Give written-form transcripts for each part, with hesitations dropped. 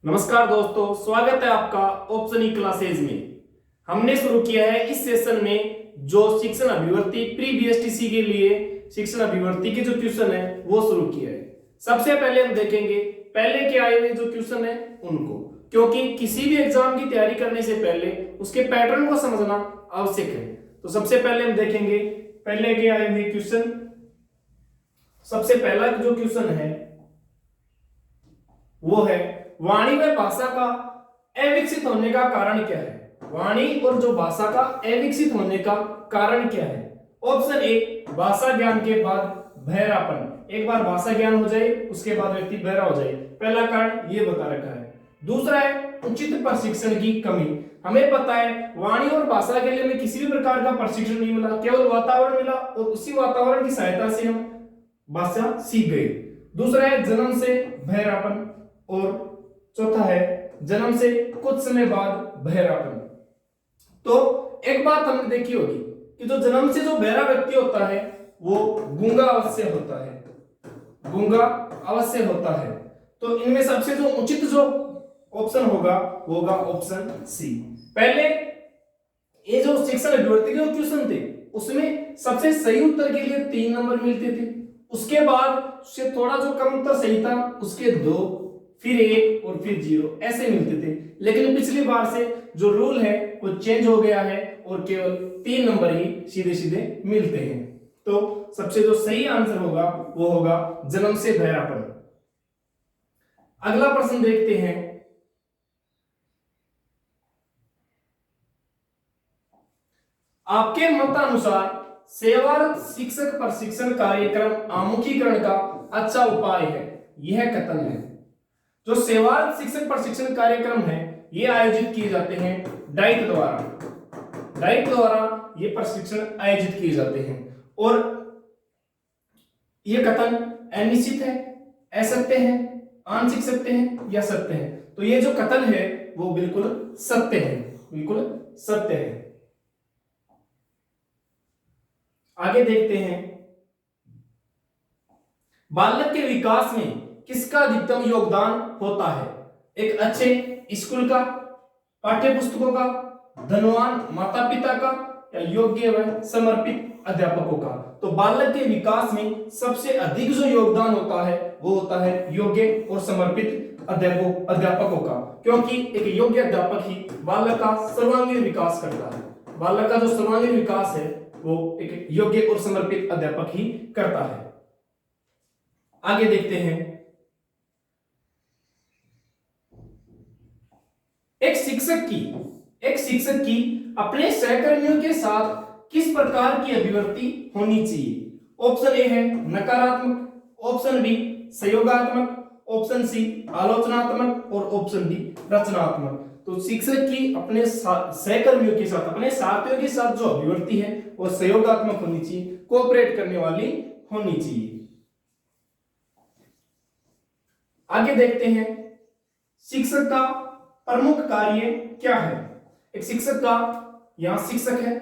नमस्कार दोस्तों, स्वागत है आपका ऑप्शन ई क्लासेज में। हमने शुरू किया है इस सेशन में जो शिक्षण अभिवर्ती प्री बीएसटीसी के लिए शिक्षण अभिवर्ती के जो क्वेश्चन है वो शुरू किया है। सबसे पहले हम देखेंगे पहले के आए हुए जो क्वेश्चन है उनको, क्योंकि किसी भी एग्जाम की तैयारी करने से पहले उसके पैटर्न को समझना आवश्यक है। तो सबसे पहले हम देखेंगे पहले के आए हुए क्वेश्चन। सबसे पहला जो क्वेश्चन है वो है वाणी व भाषा का अविकसित होने का कारण क्या है। वाणी और जो भाषा का अविकसित होने का कारण क्या है। ऑप्शन ए, भाषा ज्ञान के बाद बहरापन। एक बार भाषा ज्ञान हो जाए उसके बाद व्यक्ति बहरा हो जाए, पहला कारण ये बता रखा है। दूसरा है उचित प्रशिक्षण की कमी। हमें पता है वाणी और भाषा के लिए हमें किसी भी प्रकार का प्रशिक्षण नहीं मिला, केवल वातावरण मिला और उसी वातावरण की सहायता से हम भाषा सीख गए। दूसरा है जन्म से बहरापन और चौथा है जन्म से कुछ समय बाद बहरापन। तो एक बात हमने देखी होगी कि जो जन्म से जो बहरा व्यक्ति होता है वो गूंगा अवश्य होता है, गूंगा अवश्य होता है। तो इनमें सबसे जो उचित जो ऑप्शन होगा वो होगा ऑप्शन सी। पहले ये जो शिक्षण अभिवर्ती के क्वेश्चन थे उसमें सबसे सही उत्तर के लिए 3 नंबर मिलते थे, उसके बाद उससे थोड़ा जो कम उत्तर सही था उसके 2, फिर 1 और फिर 0 ऐसे मिलते थे। लेकिन पिछली बार से जो रूल है वो चेंज हो गया है और केवल 3 नंबर ही सीधे सीधे मिलते हैं। तो सबसे जो सही आंसर होगा वो होगा जन्म से बहरापन। अगला प्रश्न देखते हैं। आपके मतानुसार सेवारत शिक्षक प्रशिक्षण कार्यक्रम आमुखीकरण का अच्छा उपाय है, यह कथन है। जो सेवारत शिक्षक प्रशिक्षण कार्यक्रम है ये आयोजित किए जाते हैं डाइट द्वारा ये प्रशिक्षण आयोजित किए जाते हैं और ये कथन अनिश्चित है, असत्य है, आंशिक सत्य है या सत्य है। तो ये जो कथन है वो बिल्कुल सत्य है, बिल्कुल सत्य है। आगे देखते हैं बालक के विकास में किसका अधिकतम योगदान होता है। एक अच्छे स्कूल का, पाठ्य पुस्तकों का, धनवान माता पिता का या योग्य व समर्पित अध्यापकों का। तो बालक के विकास में सबसे अधिक जो योगदान होता है वो होता है योग्य और समर्पित अध्यापकों का, क्योंकि एक योग्य अध्यापक ही बालक का सर्वांगीण विकास करता है। बालक का जो सर्वांगीण विकास है वो एक योग्य और समर्पित अध्यापक ही करता है। आगे देखते हैं एक शिक्षक की अपने सहकर्मियों के साथ किस प्रकार की अभिव्यक्ति होनी चाहिए। ऑप्शन ए है नकारात्मक, ऑप्शन बी सहयोगात्मक, ऑप्शन सी आलोचनात्मक और ऑप्शन डी रचनात्मक। तो शिक्षक की अपने सहकर्मियों के साथ, अपने साथियों के साथ जो अभिव्यक्ति है वो सहयोगात्मक होनी चाहिए, कोऑपरेट करने वाली होनी चाहिए। आगे देखते हैं शिक्षक का प्रमुख कार्य क्या है। एक शिक्षक का, यहां शिक्षक है,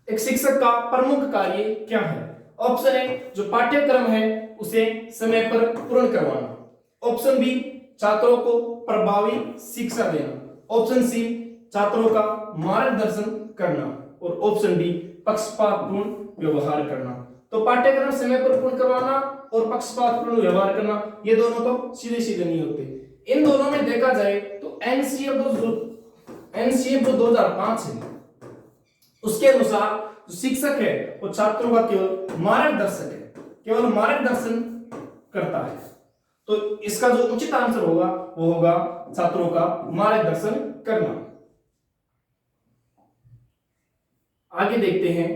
एक शिक्षक का प्रमुख कार्य क्या है। ऑप्शन ए जो पाठ्यक्रम है उसे समय पर पूर्ण करवाना, ऑप्शन बी छात्रों को प्रभावी शिक्षा देना, ऑप्शन सी छात्रों का मार्गदर्शन करना और ऑप्शन डी पक्षपातपूर्ण व्यवहार करना। तो पाठ्यक्रम समय पर पूर्ण करवाना और पक्षपातपूर्ण व्यवहार करना ये दोनों तो सीधे सीधे नहीं होते। इन दोनों में देखा जाए तो एनसीएफ जो 2005 है उसके अनुसार जो शिक्षक है वो छात्रों का केवल मार्गदर्शक है, केवल मार्गदर्शन करता है। तो इसका जो उचित आंसर होगा वो होगा छात्रों का मार्गदर्शन करना। आगे देखते हैं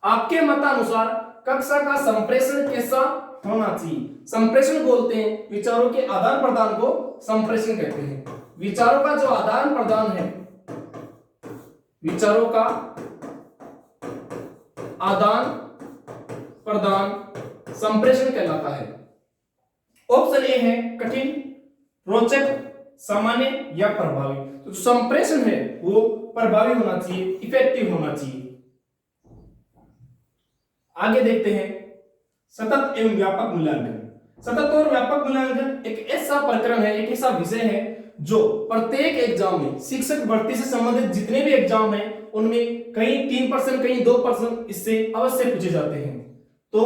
आपके मतानुसार कक्षा का संप्रेषण कैसा होना चाहिए। संप्रेषण बोलते हैं विचारों के आदान प्रदान को संप्रेषण कहते हैं। विचारों का जो आदान प्रदान है, विचारों का आदान प्रदान संप्रेषण कहलाता है। ऑप्शन ए है कठिन, रोचक, सामान्य या प्रभावी। तो जो संप्रेषण है वो प्रभावी होना चाहिए, इफेक्टिव होना चाहिए। आगे देखते हैं सतत एवं व्यापक मूल्यांकन। सतत और व्यापक मूल्यांकन एक ऐसा प्रकरण है, एक ऐसा विषय है जो प्रत्येक एग्जाम में, शिक्षक भर्ती से संबंधित जितने भी एग्जाम हैं उनमें कहीं 3%, कहीं 2% इससे अवश्य पूछे जाते हैं। तो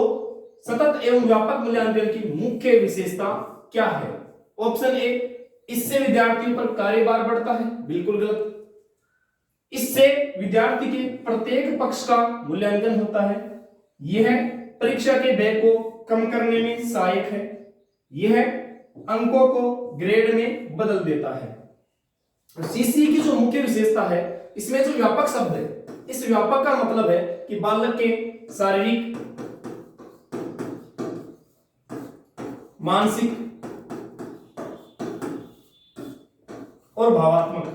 सतत एवं व्यापक मूल्यांकन की मुख्य विशेषता क्या है? ऑप्शन ए, इससे विद्यार्थियों पर कार्यभार बढ़ता है। बिल्कुल गलत। इससे विद्यार्थी के प्रत्येक पक्ष का मूल्यांकन होता है। यह परीक्षा के व्यय को कम करने में सहायक है। यह अंकों को ग्रेड में बदल देता है। सीसी की जो मुख्य विशेषता है, इसमें जो व्यापक शब्द है, इस व्यापक का मतलब है कि बालक के शारीरिक, मानसिक और भावात्मक,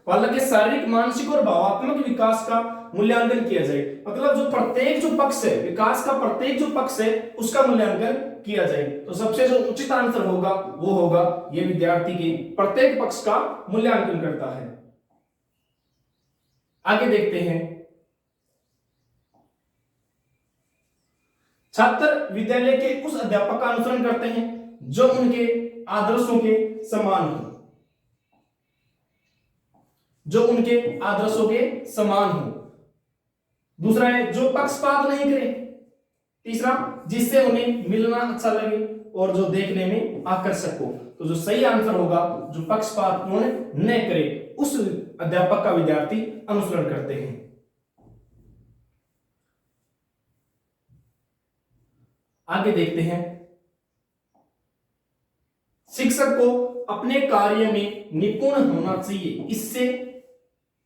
बालक के शारीरिक, मानसिक और भावात्मक विकास का मूल्यांकन किया जाए। मतलब जो प्रत्येक जो पक्ष है, विकास का प्रत्येक जो पक्ष है उसका मूल्यांकन किया जाए। तो सबसे जो उचित आंसर होगा वो होगा ये विद्यार्थी के प्रत्येक पक्ष का मूल्यांकन करता है। आगे देखते हैं, छात्र विद्यालय के उस अध्यापक का अनुसरण करते हैं जो उनके आदर्शों के समान हो, जो उनके आदर्शों के समान हो। दूसरा है जो पक्षपात नहीं करे। तीसरा, जिससे उन्हें मिलना अच्छा लगे और जो देखने में आकर्षक हो। तो जो सही आंसर होगा, जो पक्षपात न करे उस अध्यापक का विद्यार्थी अनुसरण करते हैं। आगे देखते हैं, शिक्षक को अपने कार्य में निपुण होना चाहिए। इससे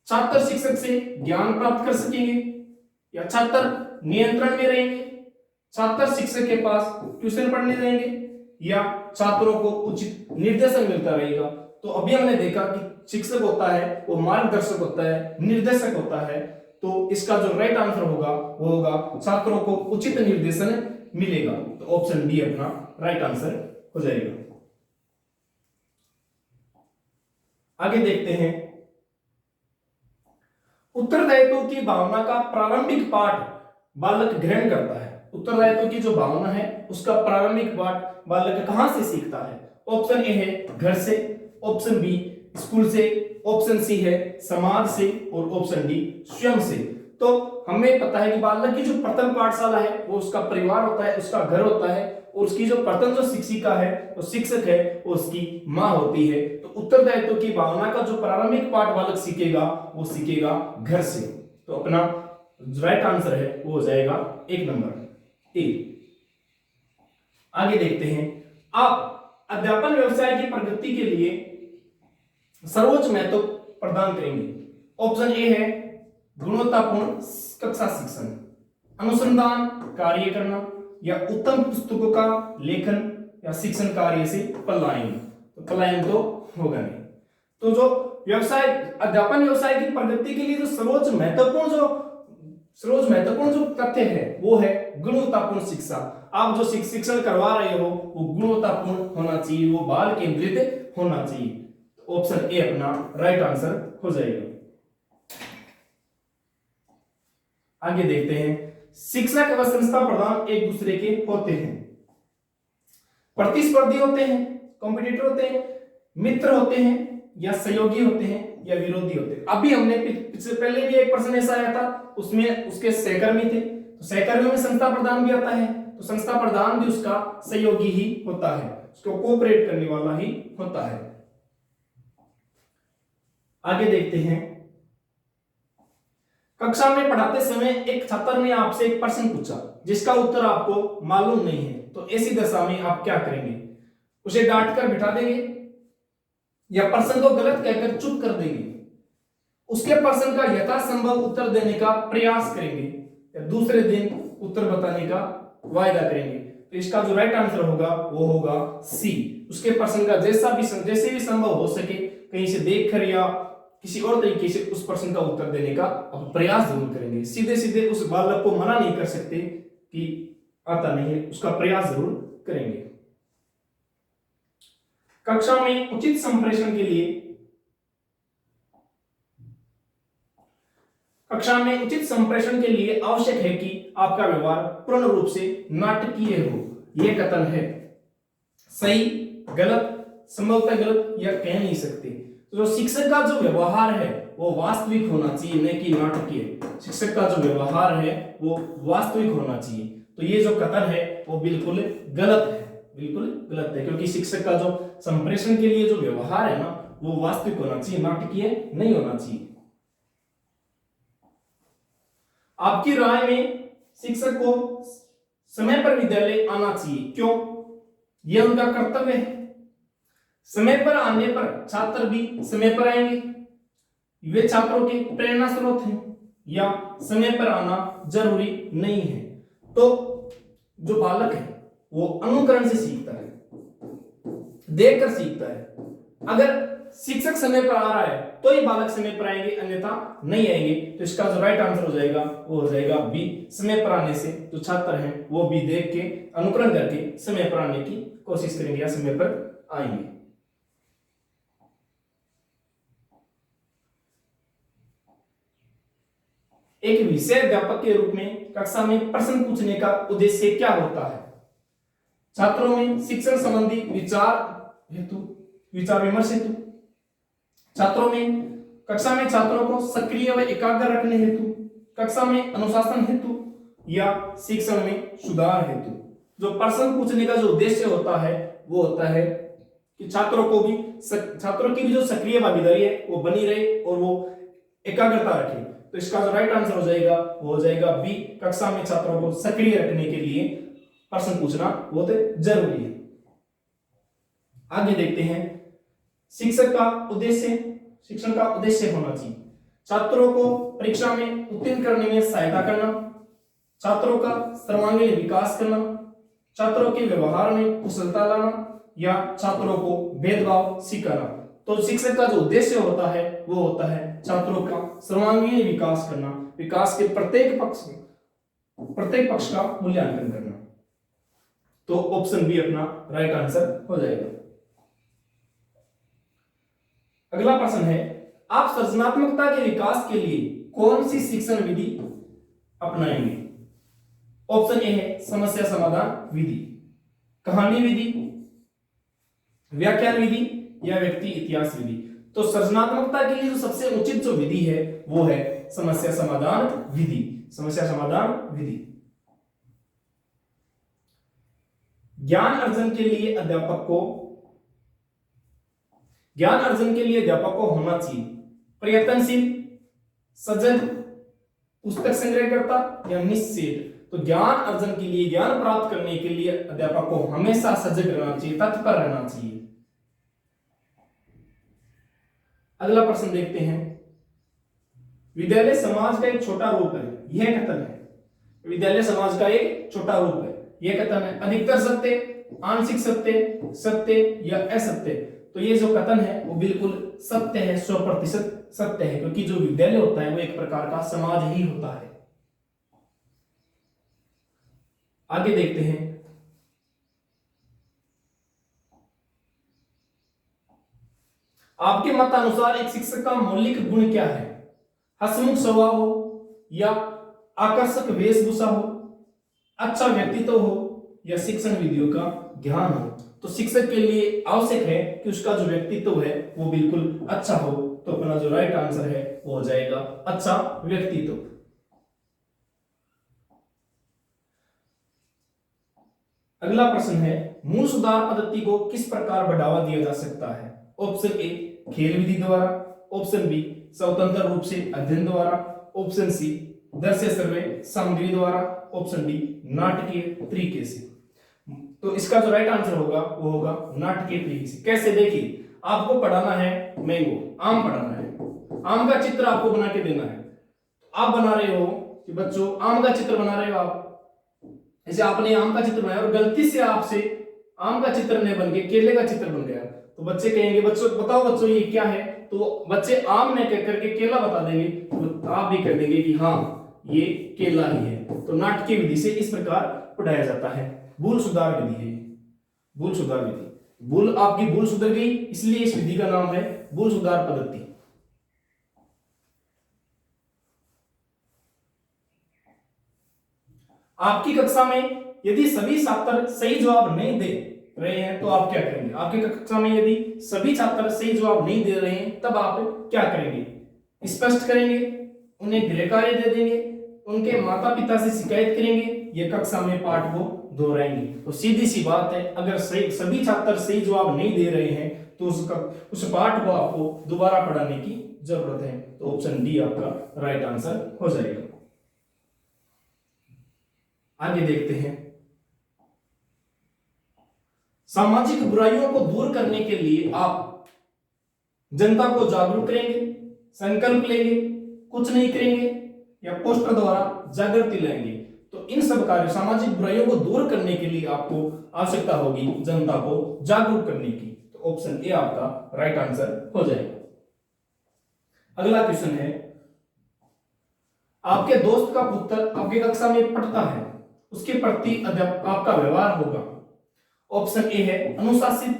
छात्र शिक्षक से ज्ञान प्राप्त कर सकेंगे या छात्र नियंत्रण में रहेंगे, छात्र शिक्षक के पास ट्यूशन पढ़ने जाएंगे या छात्रों को उचित निर्देशन मिलता रहेगा। तो अभी हमने देखा कि शिक्षक होता है वो मार्गदर्शक होता है, निर्देशक होता है। तो इसका जो राइट आंसर होगा वो होगा छात्रों को उचित निर्देशन मिलेगा। तो ऑप्शन बी अपना राइट आंसर हो जाएगा। आगे देखते हैं, उत्तरदायित्व की भावना का प्रारंभिक पाठ बालक ग्रहण करता है। उत्तरदायित्व की जो भावना है उसका प्रारंभिक पाठ बालक कहां से सीखता है? ऑप्शन ए है घर से, ऑप्शन बी स्कूल से, ऑप्शन सी है समाज से और ऑप्शन डी स्वयं से। तो हमें पता है कि बालक की जो प्रथम पाठशाला है वो उसका परिवार होता है, उसका घर होता है, और उसकी जो प्रथम जो शिक्षिका है वो शिक्षक है, वो उसकी माँ होती है। तो उत्तरदायित्व की भावना का जो प्रारंभिक पाठ बालक सीखेगा वो सीखेगा घर से। तो अपना राइट आंसर है वो हो जाएगा 1 नंबर ए। आगे देखते हैं, आप अध्यापन व्यवसाय की प्रगति के लिए सर्वोच्च महत्व प्रदान करेंगे। ऑप्शन ए है गुणवत्तापूर्ण कक्षा शिक्षण, अनुसंधान कार्य करना या उत्तम पुस्तकों का लेखन या शिक्षण कार्य से पलायन। तो पलायन तो होगा नहीं। तो जो व्यवसाय, अध्यापन व्यवसाय की प्रगति के लिए जो सर्वोच्च महत्वपूर्ण जो तथ्य है वो है गुणवत्तापूर्ण शिक्षा। आप जो शिक्षण करवा रहे हो वो गुणवत्तापूर्ण होना चाहिए, वो बाल केंद्रित होना चाहिए। तो ऑप्शन ए अपना राइट आंसर हो जाएगा। आगे देखते हैं, शिक्षक व संस्था प्रधान एक दूसरे के होते हैं, प्रतिस्पर्धी होते हैं, कॉम्पिटिटर होते हैं, मित्र होते हैं या सहयोगी होते हैं या विरोधी होते हैं। अभी हमने पहले भी एक प्रश्न ऐसा आया था, उसमें उसके सहकर्मी थे। तो सहकर्मियों में संस्था प्रधान भी आता है, तो संस्था प्रधान भी उसका सहयोगी ही होता है, उसको कोऑपरेट करने वाला ही होता है। आगे देखते हैं, कक्षा में पढ़ाते समय एक छात्र ने आपसे एक प्रश्न पूछा जिसका उत्तर आपको मालूम नहीं है, तो ऐसी दशा में आप क्या करेंगे? उसे डांट कर बिठा देंगे या प्रश्न को गलत कहकर चुप कर देंगे, उसके प्रश्न का यथासंभव उत्तर देने का प्रयास करेंगे या दूसरे दिन उत्तर बताने का वायदा करेंगे? तो इसका जो राइट आंसर होगा वो होगा सी, उसके प्रश्न का जैसे भी संभव हो सके कहीं से देखकर या किसी और तरीके से उस प्रश्न का उत्तर देने का प्रयास जरूर करेंगे। सीधे सीधे उस बालक को मना नहीं कर सकते कि आता नहीं है, उसका प्रयास जरूर करेंगे। कक्षा में उचित संप्रेषण के लिए कक्षा में उचित संप्रेषण के लिए आवश्यक है कि आपका व्यवहार पूर्ण रूप से नाटकीय हो। यह कथन है। सही, गलत, संभवतः गलत या कह नहीं सकते। तो शिक्षक का जो व्यवहार है वो वास्तविक होना चाहिए, न कि नाटकीय। शिक्षक का जो व्यवहार है वो वास्तविक होना चाहिए। तो ये जो कथन है वो बिल्कुल गलत है, बिल्कुल गलत है, क्योंकि शिक्षक का जो संप्रेषण के लिए जो व्यवहार है ना वो वास्तविक होना चाहिए, नाटकीय नहीं होना चाहिए। आपकी राय में शिक्षक को समय पर विद्यालय आना चाहिए, क्यों? यह उनका कर्तव्य है। समय पर आने पर छात्र भी समय पर आएंगे, वे छात्रों के प्रेरणा स्रोत हैं। या समय पर आना जरूरी नहीं है। तो जो बालक है वो अनुकरण से सीखता है, देखकर सीखता है। अगर शिक्षक समय पर आ रहा है तो ही बालक समय पर आएंगे, अन्यथा नहीं आएंगे। तो इसका जो राइट आंसर हो जाएगा वो हो जाएगा बी। समय पर आने से जो छात्र हैं वो भी देख के अनुकरण करके समय पर आने की कोशिश करेंगे या समय पर आएंगे। एक विषय अध्यापक के रूप में कक्षा में प्रश्न पूछने का उद्देश्य क्या होता है? छात्रों में शिक्षण संबंधी विचार विमर्श हेतु, छात्रों में कक्षा में छात्रों को सक्रिय व एकाग्र रखने हेतु, कक्षा में अनुशासन हेतु या शिक्षण में सुधार हेतु। जो प्रश्न पूछने का जो उद्देश्य होता है वो होता है कि छात्रों की भी जो सक्रिय भागीदारी है वो बनी रहे और वो एकाग्रता रखे। तो इसका जो राइट आंसर हो जाएगा वो हो जाएगा बी। कक्षा में छात्रों को सक्रिय रखने के लिए प्रश्न पूछना बहुत जरूरी है। आगे देखते हैं, शिक्षक का उद्देश्य, शिक्षण का उद्देश्य होना चाहिए छात्रों को परीक्षा में उत्तीर्ण करने में सहायता करना, छात्रों का सर्वांगीण विकास करना, छात्रों के व्यवहार में कुशलता लाना या छात्रों को भेदभाव सिखाना। तो शिक्षक का जो उद्देश्य होता है वो होता है छात्रों का सर्वांगीण विकास करना, विकास के प्रत्येक पक्ष का मूल्यांकन करना। तो ऑप्शन बी अपना राइट आंसर हो जाएगा। अगला प्रश्न है, आप सृजनात्मकता के विकास के लिए कौन सी शिक्षण विधि अपनाएंगे? ऑप्शन ए है समस्या समाधान विधि, कहानी विधि, व्याख्यान विधि या व्यक्ति इतिहास विधि। तो सृजनात्मकता के लिए जो सबसे उचित जो विधि है वो है समस्या समाधान विधि, समस्या समाधान विधि। ज्ञान अर्जन के लिए अध्यापक को होना चाहिए प्रयत्नशील, सजग, पुस्तक संग्रहकर्ता या निश्चेत। तो ज्ञान अर्जन के लिए, ज्ञान प्राप्त करने के लिए अध्यापक को हमेशा सजग रहना चाहिए, तत्पर रहना चाहिए। अगला प्रश्न देखते हैं, विद्यालय समाज का एक छोटा रूप है, यह कथन है। विद्यालय समाज का एक छोटा रूप है, यह कथन है। अधिकतर सत्य, आंशिक सत्य, सत्य या असत्य। तो ये जो कथन है वो बिल्कुल सत्य है, 100% सत्य है, क्योंकि जो विद्यालय होता है वो एक प्रकार का समाज ही होता है। आगे देखते हैं, आपके मत अनुसार एक शिक्षक का मौलिक गुण क्या है? हंसमुख स्वभाव हो या आकर्षक वेशभूषा हो, अच्छा व्यक्तित्व हो या शिक्षण विधियों का ज्ञान हो। तो शिक्षक के लिए आवश्यक है कि उसका जो व्यक्तित्व है वो बिल्कुल अच्छा हो। तो अपना जो राइट आंसर है वो हो जाएगा अच्छा व्यक्तित्व। अगला प्रश्न है, मूल सुधार पद्धति को किस प्रकार बढ़ावा दिया जा सकता है? ऑप्शन ए खेल विधि द्वारा, ऑप्शन बी स्वतंत्र रूप से अध्ययन द्वारा, ऑप्शन सी दृश्य सर्वे सामग्री द्वारा, ऑप्शन डी नाटकीय तरीके से। तो इसका जो राइट आंसर होगा वो होगा नाटकीय तरीके से। कैसे? देखिए, आपको पढ़ाना है मैंगो, आम पढ़ाना है, आम का चित्र आपको बना के देना है। आप बना रहे हो कि बच्चों आम का चित्र बना रहे हो आप, जैसे आपने आम का चित्र बनाया और गलती से आपसे आम का चित्र नहीं बन के केले का चित्र बन गया, तो बच्चे कहेंगे बच्चों बताओ बच्चों ये क्या है? तो बच्चे आम नहीं कह करके केला बता देंगे, तो आप भी कह देंगे कि हाँ ये केला ही है। तो नाटकीय विधि से इस प्रकार पढ़ाया जाता है। भूल सुधार विधि है, भूल सुधार विधि। भूल, आपकी भूल सुधर गई इसलिए इस विधि का नाम है भूल सुधार पद्धति। आपकी कक्षा में यदि सभी छात्र सही जवाब नहीं दे रहे हैं तो आप क्या करेंगे? आपकी कक्षा में यदि सभी छात्र सही जवाब नहीं दे रहे हैं तब आप क्या करेंगे? स्पष्ट करेंगे, उन्हें गृह कार्य दे देंगे, उनके माता पिता से शिकायत करेंगे, ये कक्षा में पाठ को दोहराएंगे। तो सीधी सी बात है, अगर सभी छात्र सही जवाब नहीं दे रहे हैं तो उस पाठ को आपको दोबारा पढ़ाने की जरूरत है। तो ऑप्शन डी आपका राइट आंसर हो जाएगा। आगे देखते हैं, सामाजिक बुराइयों को दूर करने के लिए आप जनता को जागरूक करेंगे, संकल्प लेंगे, कुछ नहीं करेंगे या पोस्टर द्वारा जागृति लाएंगे। तो इन सब कार्य सामाजिक बुराइयों को दूर करने के लिए आपको आवश्यकता होगी जनता को जागरूक करने की। तो ऑप्शन ए आपका राइट आंसर हो जाएगा। अगला क्वेश्चन है, आपके दोस्त का पुत्र आपकी कक्षा में पढ़ता है, उसके प्रति आपका व्यवहार होगा। ऑप्शन ए है अनुशासित,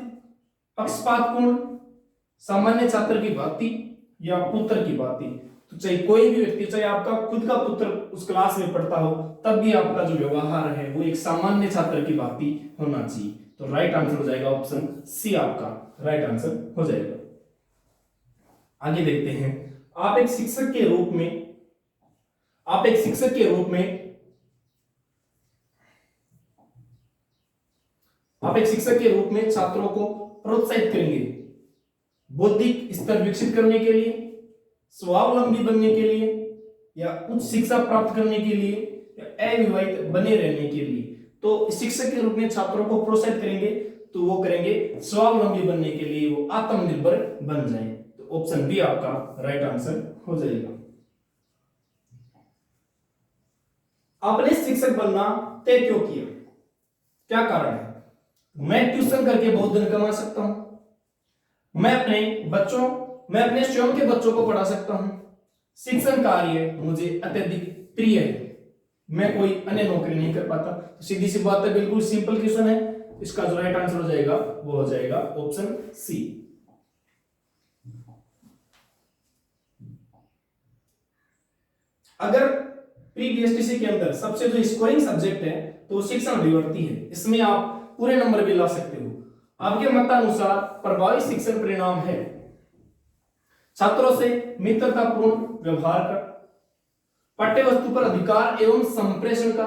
पक्षपातपूर्ण, सामान्य छात्र की भांति या पुत्र की भांति। तो चाहे कोई भी व्यक्ति, चाहे आपका खुद का पुत्र उस क्लास में पढ़ता हो, तब भी आपका जो व्यवहार है वो एक सामान्य छात्र की भांति होना चाहिए। तो राइट आंसर हो जाएगा ऑप्शन सी आपका राइट आंसर हो जाएगा। आगे देखते हैं, आप एक शिक्षक के रूप में छात्रों को प्रोत्साहित करेंगे बौद्धिक स्तर विकसित करने के लिए, स्वावलंबी बनने के लिए या उच्च शिक्षा प्राप्त करने के लिए या अविवाहित बने रहने के लिए। तो शिक्षक के रूप में छात्रों को प्रोत्साहित करेंगे तो वो करेंगे स्वावलंबी बनने के लिए, वो आत्मनिर्भर बन जाए। तो ऑप्शन बी आपका राइट आंसर हो जाएगा। आपने शिक्षक बनना तय क्यों किया? क्या कारण है? मैं ट्यूशन करके बहुत धन कमा सकता हूं, मैं अपने स्वयं के बच्चों को पढ़ा सकता हूं, शिक्षण कार्य मुझे अत्यधिक प्रिय है, मैं कोई अन्य नौकरी नहीं कर पाता। तो सीधी सी बात है, बिल्कुल सिंपल क्वेश्चन है। इसका जो राइट आंसर हो जाएगा वो हो जाएगा ऑप्शन सी। अगर प्री बीएसटीसी के अंदर सबसे जो स्कोरिंग सब्जेक्ट है तो शिक्षण विवर्ती है, इसमें आप पूरे नंबर भी ला सकते हो। आपके मतानुसार प्रभावी शिक्षण परिणाम है छात्रों से मित्रतापूर्ण व्यवहार का, पाठ्य वस्तु पर अधिकार एवं संप्रेषण का,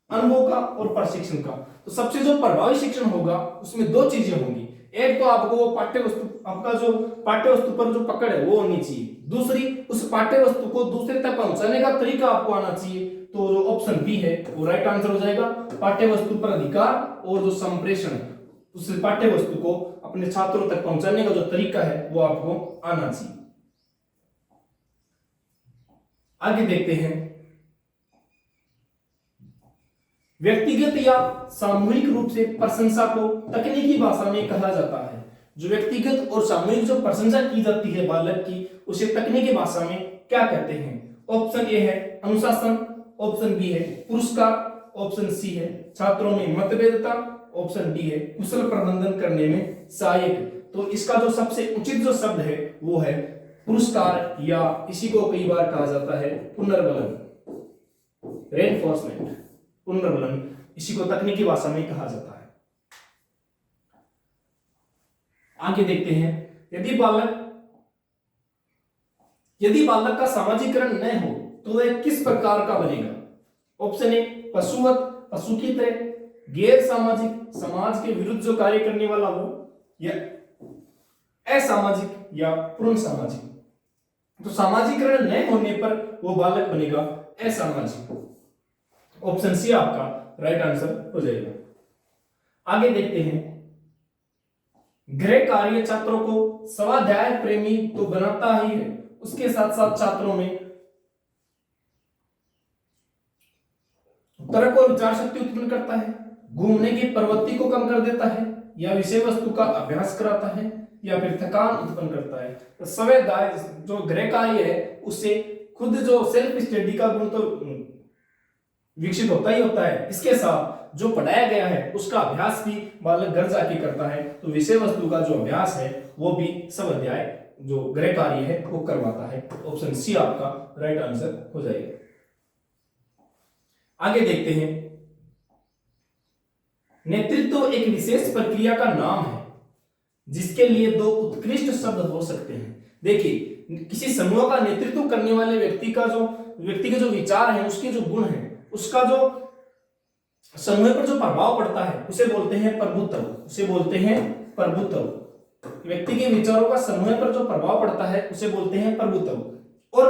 अनुभव का और प्रशिक्षण का। तो सबसे जो प्रभावी शिक्षण होगा उसमें दो चीजें होंगी, एक तो आपको वो आपका जो पाठ्य वस्तु पर जो पकड़ है वो होनी चाहिए, दूसरी उस पाठ्य वस्तु को दूसरे तक पहुंचाने का तरीका आपको आना चाहिए। तो जो ऑप्शन बी है वो राइट आंसर हो जाएगा। पाठ्य वस्तु पर अधिकार और जो संप्रेषण उस पाठ्य वस्तु को अपने छात्रों तक पहुंचाने का जो तरीका है वो आपको आना चाहिए। आगे देखते हैं, व्यक्तिगत या सामूहिक रूप से प्रशंसा को तकनीकी भाषा में कहा जाता है। जो व्यक्तिगत और सामूहिक जो प्रशंसा की जाती है बालक की, उसे तकनीकी भाषा में क्या कहते हैं? ऑप्शन ए है अनुशासन, ऑप्शन बी है पुरस्कार, ऑप्शन सी है छात्रों में मतभेदता, ऑप्शन डी है कुशल प्रबंधन करने में सहायक। तो इसका जो सबसे उचित जो शब्द है वो है पुरस्कार, या इसी को कई बार कहा जाता है पुनर्बलन, रेनफोर्समेंट, पुनर्बलन, इसी को तकनीकी भाषा में कहा जाता है। आगे देखते हैं, यदि बालक का सामाजिकरण न हो तो वह किस प्रकार का बनेगा? ऑप्शन ए पशुवत, पशु की तरह, गैर सामाजिक, समाज के विरुद्ध जो कार्य करने वाला हो, या असामाजिक या पूर्ण सामाजिक। तो सामाजिकरण न होने पर वो बालक बनेगा असामाजिक। ऑप्शन सी आपका राइट आंसर हो जाएगा। आगे देखते हैं, गृह कार्य छात्रों को स्वाध्याय प्रेमी तो बनाता ही है, उसके साथ साथ छात्रों में तर्क और विचार शक्ति उत्पन्न करता है, घूमने की प्रवृत्ति को कम कर देता है, या विषय वस्तु का अभ्यास कराता है, या फिर थकान उत्पन्न करता है। तो स्वाध्याय जो गृह कार्य है उससे खुद जो सेल्फ स्टडी का गुण तो विकसित होता ही होता है, इसके साथ जो पढ़ाया गया है उसका अभ्यास भी बालक घर जाके करता है। तो विषय वस्तु का जो अभ्यास है वो भी स्वाध्याय जो गृह कार्य है वो करवाता है। ऑप्शन सी आपका राइट आंसर हो जाएगा। आगे देखते हैं, नेतृत्व एक विशेष प्रक्रिया का नाम है जिसके लिए दो उत्कृष्ट शब्द हो सकते हैं। देखिए, किसी समूह का नेतृत्व करने वाले व्यक्ति के जो विचार हैं, उसके जो गुण हैं, उसका जो समूह पर जो प्रभाव पड़ता है उसे बोलते हैं प्रभुत्व। उसे बोलते हैं प्रभुत्व। व्यक्ति के विचारों का समूह पर जो प्रभाव पड़ता है उसे बोलते हैं प्रभुत्व। और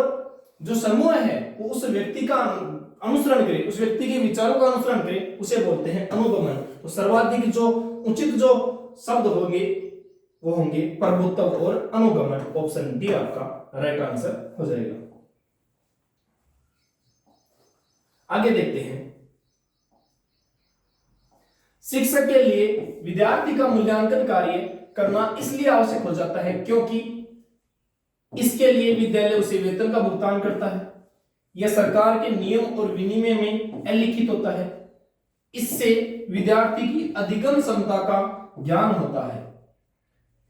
जो समूह है वो उस व्यक्ति का अनुसरण करे, उस व्यक्ति के विचारों का अनुसरण करे, उसे बोलते हैं अनुगमन। तो सर्वाधिक जो उचित जो शब्द होंगे वो होंगे प्रभुत्व और अनुगमन। ऑप्शन डी आपका राइट आंसर हो जाएगा। आगे देखते हैं, शिक्षक के लिए विद्यार्थी का मूल्यांकन कार्य करना इसलिए आवश्यक हो जाता है क्योंकि इसके लिए विद्यालय उसे वेतन का भुगतान करता है। यह सरकार के नियम और विनिमय में अलिखित होता है। इससे विद्यार्थी की अधिगम क्षमता का ज्ञान होता है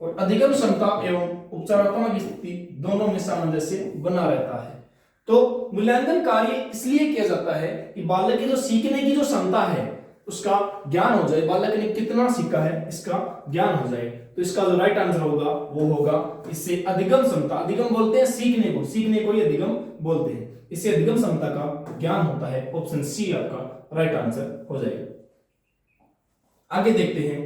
और अधिगम क्षमता एवं उपचारात्मक स्थिति दोनों में सामंजस्य बना रहता है। तो मूल्यांकन कार्य इसलिए किया जाता है कि बालक की जो सीखने की जो क्षमता है उसका ज्ञान हो जाए, बालक ने कितना सीखा है इसका ज्ञान हो जाए। तो इसका जो राइट आंसर होगा वो होगा, इससे अधिगम क्षमता, अधिगम बोलते हैं सीखने को ही अधिगम बोलते हैं, इससे अधिगम क्षमता का ज्ञान होता है। ऑप्शन सी आपका राइट आंसर हो जाएगा। आगे देखते हैं,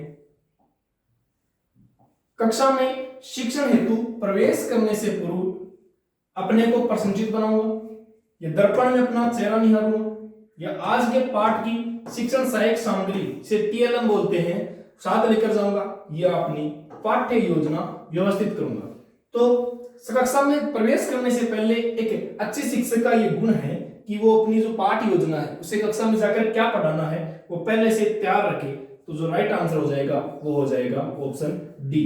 कक्षा में शिक्षण हेतु प्रवेश करने से पूर्व अपने को प्रसन्नचित बनाऊंगा, या दर्पण में अपना चेहरा निहारूंगा, या आज के पाठ की शिक्षण सहायक सामग्री से टीएलएम बोलते हैं साथ लेकर जाऊंगा, या अपनी पाठ्य योजना व्यवस्थित करूंगा। तो कक्षा में प्रवेश करने से पहले एक अच्छे शिक्षक का ये गुण है कि वो अपनी जो पाठ्य योजना है उसे कक्षा में जाकर क्या पढ़ाना है वो पहले से तैयार रखे। तो जो राइट आंसर हो जाएगा वो हो जाएगा ऑप्शन डी।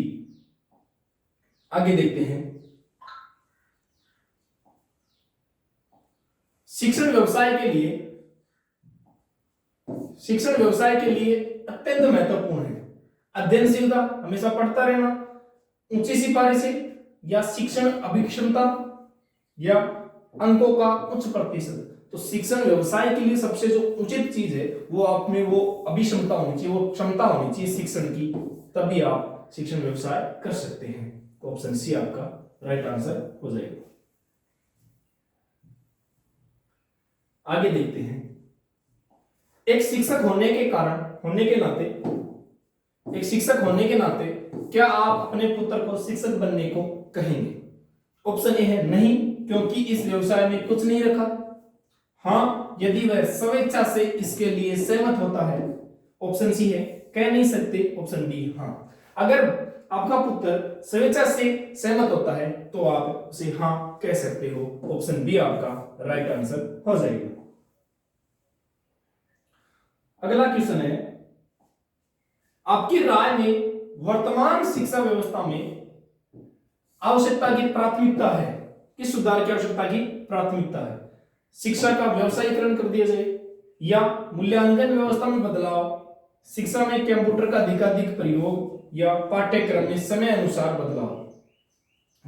आगे देखते हैं, शिक्षण व्यवसाय के लिए अत्यंत महत्वपूर्ण है अध्ययनशीलता, हमेशा पढ़ता रहना, ऊंची सिफारिशें, या शिक्षण अभिक्षमता, या अंकों का उच्च प्रतिशत। तो शिक्षण व्यवसाय के लिए सबसे जो उचित चीज है वो आप में वो अभिक्षमता होनी चाहिए, वो क्षमता होनी चाहिए शिक्षण की, तभी आप शिक्षण व्यवसाय कर सकते हैं। तो ऑप्शन सी आपका राइट आंसर हो जाएगा। आगे देखते हैं, एक शिक्षक होने के नाते क्या आप अपने पुत्र को शिक्षक बनने को कहेंगे? ऑप्शन ए है नहीं, क्योंकि इस व्यवसाय में कुछ नहीं रखा। हाँ, यदि वह स्वेच्छा से इसके लिए सहमत होता है। ऑप्शन सी है कह नहीं सकते। ऑप्शन डी हाँ, अगर आपका पुत्र स्वेच्छा से सहमत होता है तो आप उसे हाँ कह सकते हो। ऑप्शन बी आपका राइट आंसर हो जाएगा। अगला क्वेश्चन है, आपकी राय में वर्तमान शिक्षा व्यवस्था में आवश्यकता की प्राथमिकता है, किस सुधार की आवश्यकता की प्राथमिकता है? शिक्षा का व्यवसायीकरण कर दिया जाए, या मूल्यांकन व्यवस्था में बदलाव, शिक्षा में कंप्यूटर का अधिकाधिक प्रयोग, या पाठ्यक्रम में समय अनुसार बदलाव?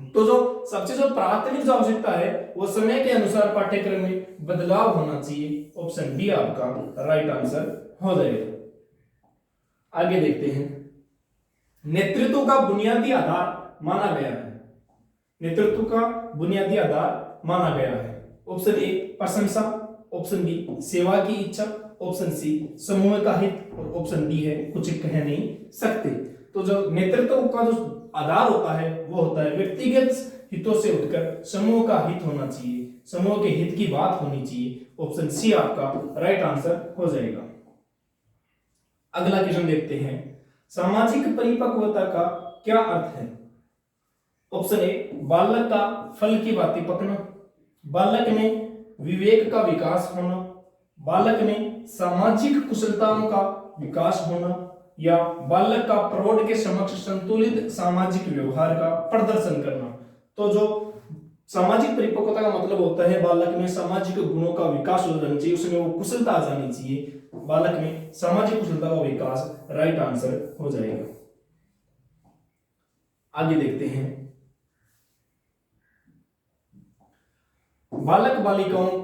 तो जो सबसे जो प्राथमिक जो आवश्यकता है वो समय के अनुसार पाठ्यक्रम में बदलाव होना चाहिए। ऑप्शन डी आपका राइट आंसर हो जाएगा। आगे देखते हैं, नेतृत्व का बुनियादी आधार माना गया है। नेतृत्व का बुनियादी आधार माना गया है। ऑप्शन ए प्रशंसा, ऑप्शन बी सेवा की इच्छा, ऑप्शन सी समूह का हित, और ऑप्शन डी है कुछ कह नहीं सकते। तो जो नेतृत्व का जो आधार होता है वो होता है व्यक्तिगत हितों से उठकर समूह का हित होना चाहिए, समूह के हित की बात होनी चाहिए। ऑप्शन सी आपका राइट आंसर हो जाएगा। अगला क्वेश्चन देखते हैं, सामाजिक परिपक्वता का क्या अर्थ है? ऑप्शन ए बालक का फल की भांति पकना, बालक में विवेक का विकास होना, बालक में सामाजिक कुशलताओं का विकास होना, या बालक का प्रौढ़ के समक्ष संतुलित सामाजिक व्यवहार का प्रदर्शन करना। तो जो सामाजिक परिपक्वता का मतलब होता है बालक में सामाजिक गुणों का विकास हो जाना चाहिए, उसमें वो कुशलता आ जानी चाहिए। बालक में सामाजिक कुशलता का विकास राइट आंसर हो जाएगा। आगे देखते हैं, बालक बालिकाओं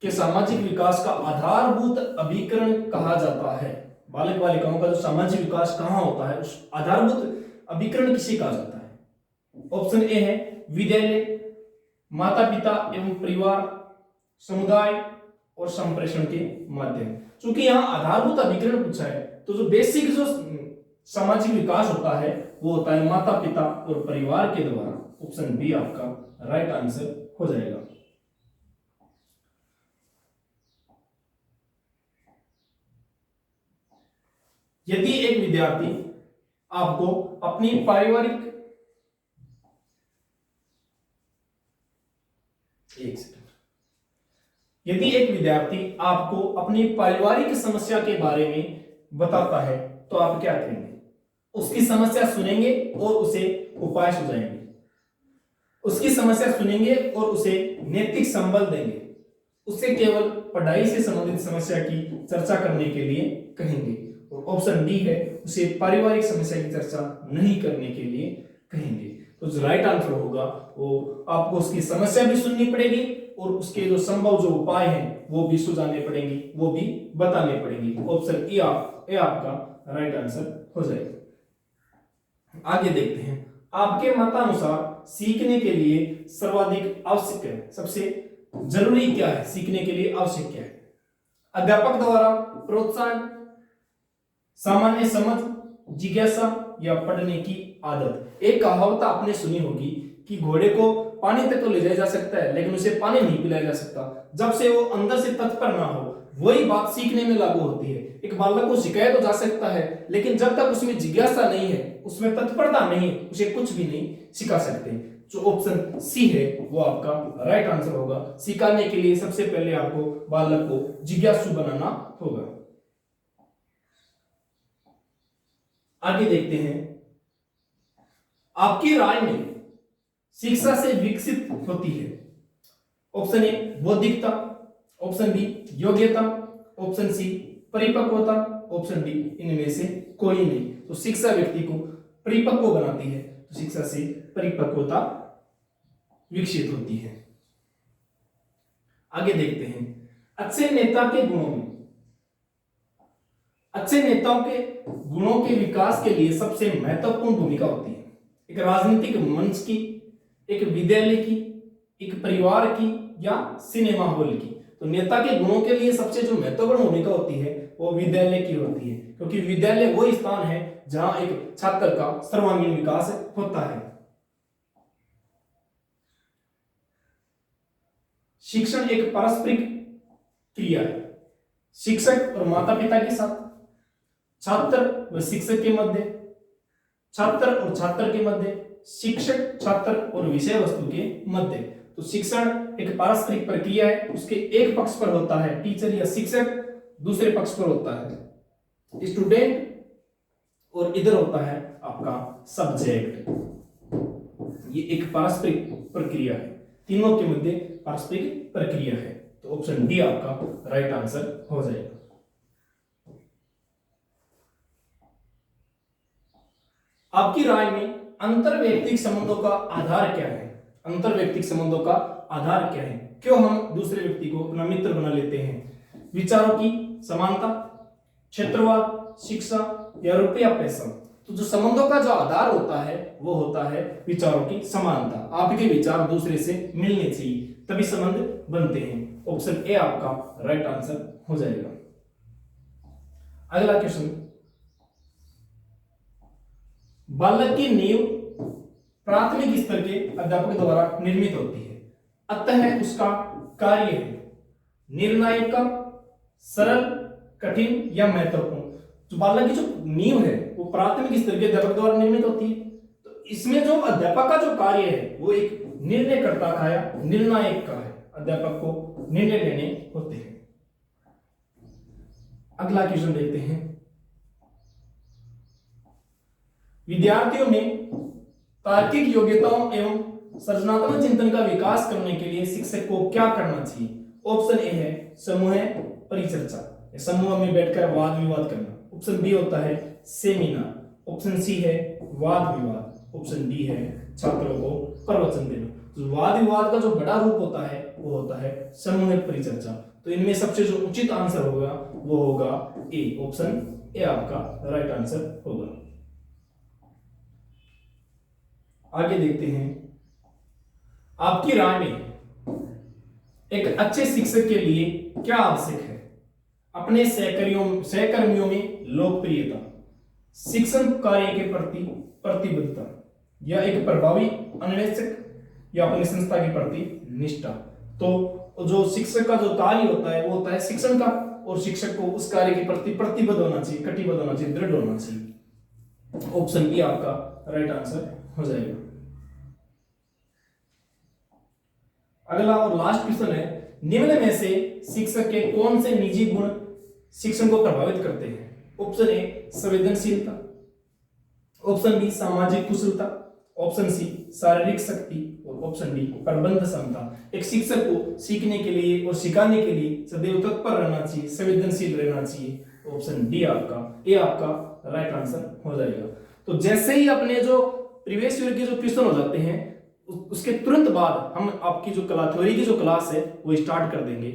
के सामाजिक विकास का आधारभूत अभिकरण कहा जाता है। बालक बालिकाओं का जो सामाजिक विकास कहाँ होता है, उस आधारभूत अभिकरण किसे कहा जाता है? ऑप्शन ए है विद्यालय, माता पिता एवं परिवार, समुदाय और संप्रेषण के माध्यम। चूंकि यहाँ आधारभूत अभिकरण पूछा है, तो जो बेसिक जो सामाजिक विकास होता है वो होता है माता पिता और परिवार के द्वारा। ऑप्शन बी आपका राइट आंसर हो जाएगा। यदि एक विद्यार्थी आपको अपनी पारिवारिक यदि एक विद्यार्थी आपको अपनी पारिवारिक समस्या के बारे में बताता है तो आप क्या करेंगे? उसकी समस्या सुनेंगे और उसे उपाय सुझाएंगे, उसकी समस्या सुनेंगे और उसे नैतिक संबल देंगे, उससे केवल पढ़ाई से संबंधित समस्या की चर्चा करने के लिए कहेंगे। और ऑप्शन डी है उसे पारिवारिक समस्या की चर्चा नहीं करने के लिए कहेंगे। तो जो राइट आंसर होगा वो आपको उसकी समस्या भी सुननी पड़ेगी और उसके जो संभव जो उपाय हैं वो भी सुझाने पड़ेंगे, वो भी बताने पड़ेंगे। ऑप्शन ए आपका राइट आंसर हो जाएगा। आगे देखते हैं, आपके मतानुसार सीखने के लिए सर्वाधिक आवश्यक है, सबसे जरूरी क्या है? सीखने के लिए आवश्यक क्या है? अध्यापक द्वारा प्रोत्साहन, सामान्य समझ, जिज्ञासा या पढ़ने की आदत। एक कहावत आपने सुनी होगी कि घोड़े को पानी तक तो ले जाया जा सकता है लेकिन उसे पानी नहीं पिलाया जा सकता जब से वो अंदर से तत्पर ना हो। वही बात सीखने में लागू होती है। एक बालक को सिखाया तो जा सकता है लेकिन जब तक उसमें जिज्ञासा नहीं है, उसमें तत्परता नहीं है, उसे कुछ भी नहीं सिखा सकते। जो ऑप्शन सी है वो आपका राइट आंसर होगा। सिखाने के लिए सबसे पहले आपको बालक को जिज्ञासु बनाना होगा। आगे देखते हैं, आपकी राय में शिक्षा से विकसित होती है। ऑप्शन ए बौद्धिकता, ऑप्शन बी योग्यता, ऑप्शन सी परिपक्वता, ऑप्शन डी इनमें से कोई नहीं। तो शिक्षा व्यक्ति को परिपक्व बनाती है, तो शिक्षा से परिपक्वता विकसित होती है। आगे देखते हैं, अच्छे नेता के गुणों में, अच्छे नेताओं के गुणों के विकास के लिए सबसे महत्वपूर्ण भूमिका होती है। एक राजनीतिक मंच की, एक विद्यालय की, एक परिवार की या सिनेमा हॉल की। तो नेता के गुणों के लिए सबसे जो महत्वपूर्ण भूमिका होती है वो विद्यालय की होती है, क्योंकि विद्यालय वो स्थान है जहां एक छात्र का सर्वांगीण विकास होता है। शिक्षण एक पारस्परिक क्रिया है। शिक्षक और माता पिता के साथ, छात्र व शिक्षक के मध्य, छात्र और छात्र के मध्य, शिक्षक छात्र और विषय वस्तु के मध्य। तो शिक्षण एक पारस्परिक प्रक्रिया है। उसके एक पक्ष पर होता है टीचर या शिक्षक, दूसरे पक्ष पर होता है स्टूडेंट और इधर होता है आपका सब्जेक्ट। ये एक पारस्परिक प्रक्रिया है, तीनों के मध्य पारस्परिक प्रक्रिया है। तो ऑप्शन डी आपका राइट आंसर हो जाएगा। आपकी राय में अंतरवैयक्तिक संबंधों का आधार क्या है? अंतरवैयक्तिक संबंधों का आधार क्या है? क्यों हम दूसरे व्यक्ति को अपना मित्र बना लेते हैं? विचारों की समानता, क्षेत्रवाद, शिक्षा या रुपया पैसा। तो जो संबंधों का जो आधार होता है वो होता है विचारों की समानता। आपके विचार दूसरे से मिलने चाहिए तभी संबंध बनते हैं। ऑप्शन ए आपका राइट आंसर हो जाएगा। अगला क्वेश्चन, बालक की नींव प्राथमिक स्तर के अध्यापक द्वारा निर्मित होती है, अतः उसका कार्य है निर्णायक, सरल, कठिन या महत्वपूर्ण। तो बालक की जो नींव है वो प्राथमिक स्तर के अध्यापक द्वारा निर्मित होती है। तो इसमें जो अध्यापक का जो कार्य है वो एक निर्णयकर्ता का या निर्णायक का है। अध्यापक को निर्णय लेने होते हैं। अगला क्वेश्चन देखते हैं, विद्यार्थियों में तार्किक योग्यताओं एवं सृजनात्मक चिंतन का विकास करने के लिए शिक्षक को क्या करना चाहिए? ऑप्शन ए है समूह परिचर्चा, समूह में बैठकर वाद विवाद करना। ऑप्शन बी होता है सेमिनार। ऑप्शन सी है वाद विवाद। ऑप्शन डी है छात्रों को प्रवचन देना। तो वाद विवाद का जो बड़ा रूप होता है वो होता है सामूहिक परिचर्चा। तो इनमें सबसे जो उचित आंसर होगा वो होगा ए, ऑप्शन ए आपका राइट आंसर होगा। आगे देखते हैं, आपकी राय में एक अच्छे शिक्षक के लिए क्या आवश्यक है? अपने सहकर्मियों में लोकप्रियता, शिक्षण कार्य के प्रति प्रतिबद्धता, या एक प्रभावी अन्वेषक, या अपनी संस्था के प्रति निष्ठा। तो जो शिक्षक का जो कार्य होता है वो होता है शिक्षण का, और शिक्षक को उस कार्य के प्रति प्रतिबद्ध होना चाहिए, कटिबद्ध होना चाहिए, दृढ़ होना चाहिए। ऑप्शन बी आपका राइट आंसर हो जाएगा। अगला और लास्ट क्वेश्चन है, निम्न में से शिक्षक के कौन से निजी गुण शिक्षण को प्रभावित करते हैं? ऑप्शन ए संवेदनशीलता, ऑप्शन बी सामाजिक कुशलता, ऑप्शन सी शारीरिक शक्ति, और ऑप्शन डी प्रबंध क्षमता। एक शिक्षक को सीखने के लिए और सिखाने के लिए सदैव तत्पर रहना चाहिए, संवेदनशील रहना चाहिए। ऑप्शन डी आपका ए आपका राइट आंसर हो जाएगा। तो जैसे ही अपने जो प्रीवियस ईयर के जो क्वेश्चन हो जाते हैं उसके तुरंत बाद हम आपकी जो कला थ्योरी की जो क्लास है वो स्टार्ट कर देंगे।